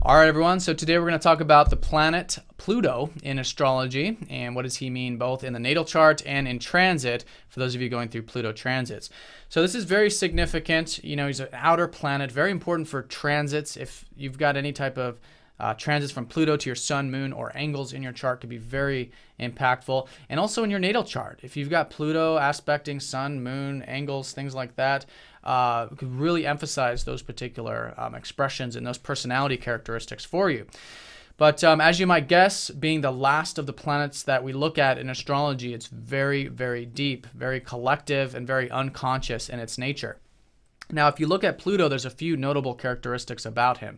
All right, everyone. So today we're going to talk about the planet Pluto in astrology and what does he mean both in the natal chart and in transit for those of you going through Pluto transits. So this is very significant. You know, he's an outer planet, very important for transits. If you've got any type of transits from Pluto to your sun, moon, or angles in your chart could be very impactful. And also in your natal chart, if you've got Pluto aspecting sun, moon, angles, things like that, could really emphasize those particular expressions and those personality characteristics for you. But as you might guess, being the last of the planets that we look at in astrology, it's very, very deep, very collective, and very unconscious in its nature. Now, if you look at Pluto, there's a few notable characteristics about him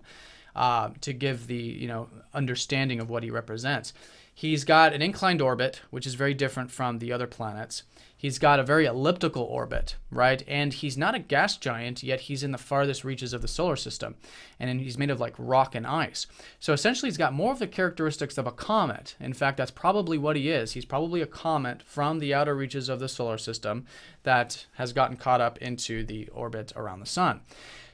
to give the understanding of what he represents. He's got an inclined orbit, which is very different from the other planets. He's got a very elliptical orbit, right? And he's not a gas giant, yet he's in the farthest reaches of the solar system. And he's made of like rock and ice. So essentially, he's got more of the characteristics of a comet. In fact, that's probably what he is. He's probably a comet from the outer reaches of the solar system that has gotten caught up into the orbit around the sun.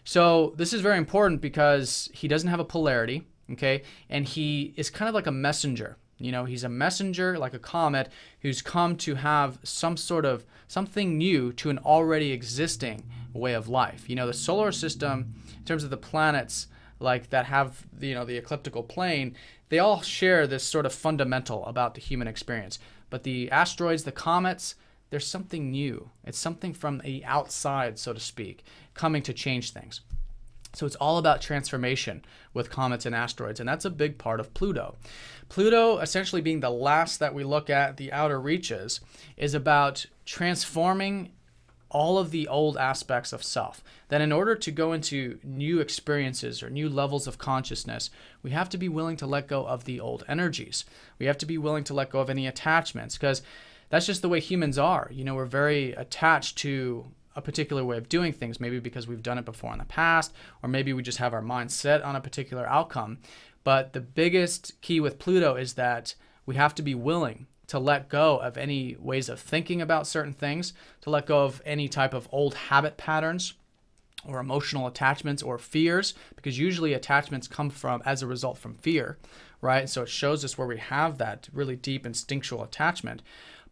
So this is very important because he doesn't have a polarity, okay? And he is kind of like a messenger. You know, he's a messenger, like a comet, who's come to have some sort of something new to an already existing way of life. You know, the solar system, in terms of the planets like that have, the ecliptical plane, they all share this sort of fundamental about the human experience. But the asteroids, the comets, there's something new. It's something from the outside, so to speak, coming to change things. So it's all about transformation with comets and asteroids, and that's a big part of Pluto. Pluto, essentially being the last that we look at, the outer reaches, is about transforming all of the old aspects of self. That in order to go into new experiences or new levels of consciousness, we have to be willing to let go of the old energies. We have to be willing to let go of any attachments, because that's just the way humans are. You know, we're very attached to a particular way of doing things, maybe because we've done it before in the past, or maybe we just have our mind set on a particular outcome. But the biggest key with Pluto is that we have to be willing to let go of any ways of thinking about certain things, to let go of any type of old habit patterns or emotional attachments or fears, because usually attachments come from as a result from fear, right? So it shows us where we have that really deep instinctual attachment.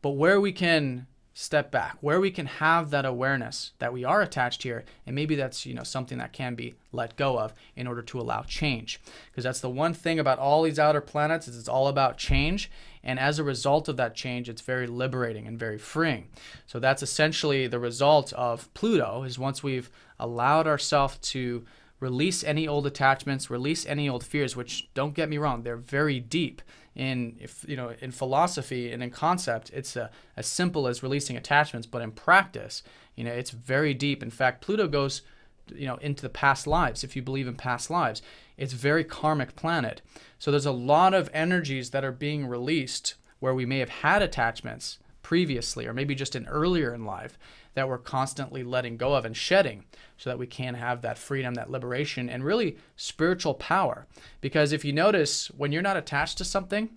But where we can step back, where we can have that awareness that we are attached here, and maybe that's something that can be let go of in order to allow change. Because that's the one thing about all these outer planets is it's all about change, and as a result of that change, it's very liberating and very freeing. So that's essentially the result of Pluto, is once we've allowed ourselves to release any old attachments, release any old fears, which, don't get me wrong, they're very deep. In philosophy and in concept, it's as simple as releasing attachments, but in practice, it's very deep. In fact, Pluto goes, into the past lives. If you believe in past lives, it's a very karmic planet. So there's a lot of energies that are being released where we may have had attachments previously, or maybe just earlier in life, that we're constantly letting go of and shedding, so that we can have that freedom, that liberation, and really spiritual power. Because if you notice, when you're not attached to something,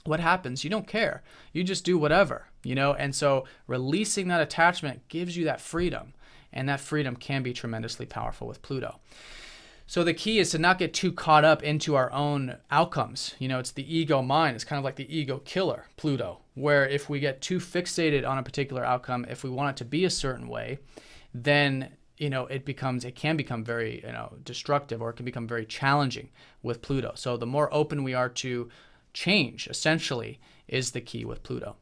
what happens? You don't care. You just do whatever, and so releasing that attachment gives you that freedom, and that freedom can be tremendously powerful with Pluto. So the key is to not get too caught up into our own outcomes. It's the ego mind. It's kind of like the ego killer, Pluto, where if we get too fixated on a particular outcome, if we want it to be a certain way, then it can become very destructive, or it can become very challenging with Pluto. So the more open we are to change, essentially, is the key with Pluto.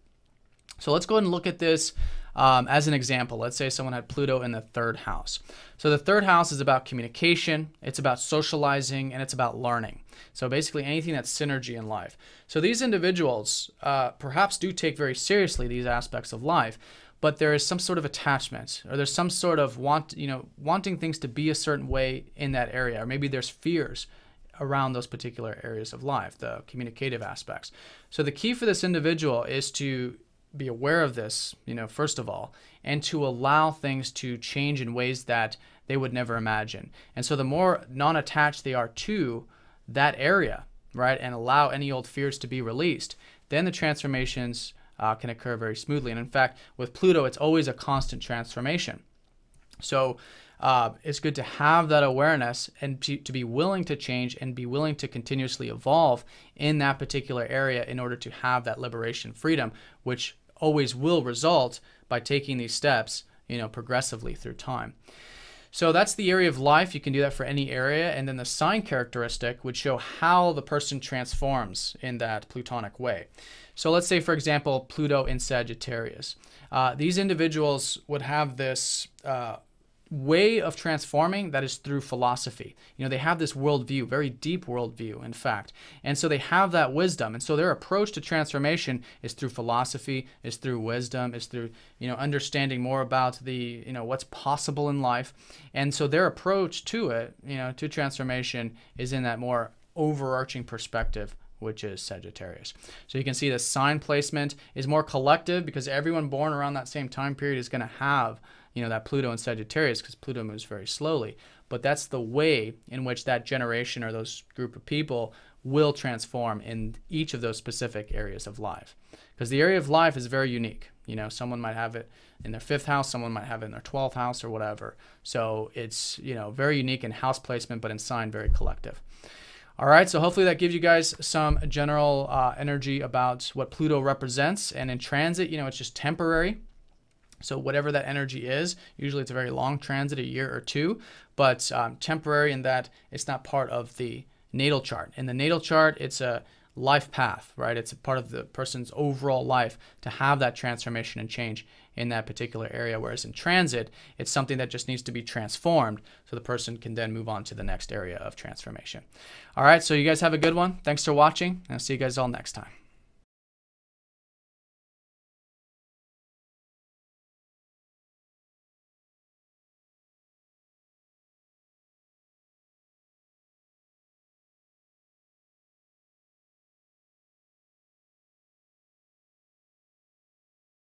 So let's go ahead and look at this as an example. Let's say someone had Pluto in the third house. So the third house is about communication, it's about socializing, and it's about learning. So basically anything that's synergy in life. So these individuals perhaps do take very seriously these aspects of life, but there is some sort of attachment, or there's some sort of wanting things to be a certain way in that area, or maybe there's fears around those particular areas of life, the communicative aspects. So the key for this individual is to be aware of this, first of all, and to allow things to change in ways that they would never imagine. And so the more non-attached they are to that area, right, and allow any old fears to be released, then the transformations can occur very smoothly. And in fact, with Pluto, it's always a constant transformation. So it's good to have that awareness and to be willing to change and be willing to continuously evolve in that particular area in order to have that liberation freedom, which always will result by taking these steps, progressively through time. So that's the area of life. You can do that for any area. And then the sign characteristic would show how the person transforms in that Plutonic way. So let's say, for example, Pluto in Sagittarius. These individuals would have this way of transforming that is through philosophy. They have this worldview, very deep worldview, in fact. And so they have that wisdom. And so their approach to transformation is through philosophy, is through wisdom, is through, understanding more about the, what's possible in life. And so their approach to it, to transformation is in that more overarching perspective, which is Sagittarius. So you can see the sign placement is more collective because everyone born around that same time period is going to have that Pluto in Sagittarius, because Pluto moves very slowly. But that's the way in which that generation or those group of people will transform in each of those specific areas of life. Because the area of life is very unique. Someone might have it in their 5th house, someone might have it in their 12th house or whatever. So it's, very unique in house placement, but in sign very collective. All right, so hopefully that gives you guys some general energy about what Pluto represents. And in transit, it's just temporary. So whatever that energy is, usually it's a very long transit, a year or two, but temporary in that it's not part of the natal chart. In the natal chart, it's a life path, right? It's a part of the person's overall life to have that transformation and change in that particular area. Whereas in transit, it's something that just needs to be transformed so the person can then move on to the next area of transformation. All right, so you guys have a good one. Thanks for watching, and I'll see you guys all next time.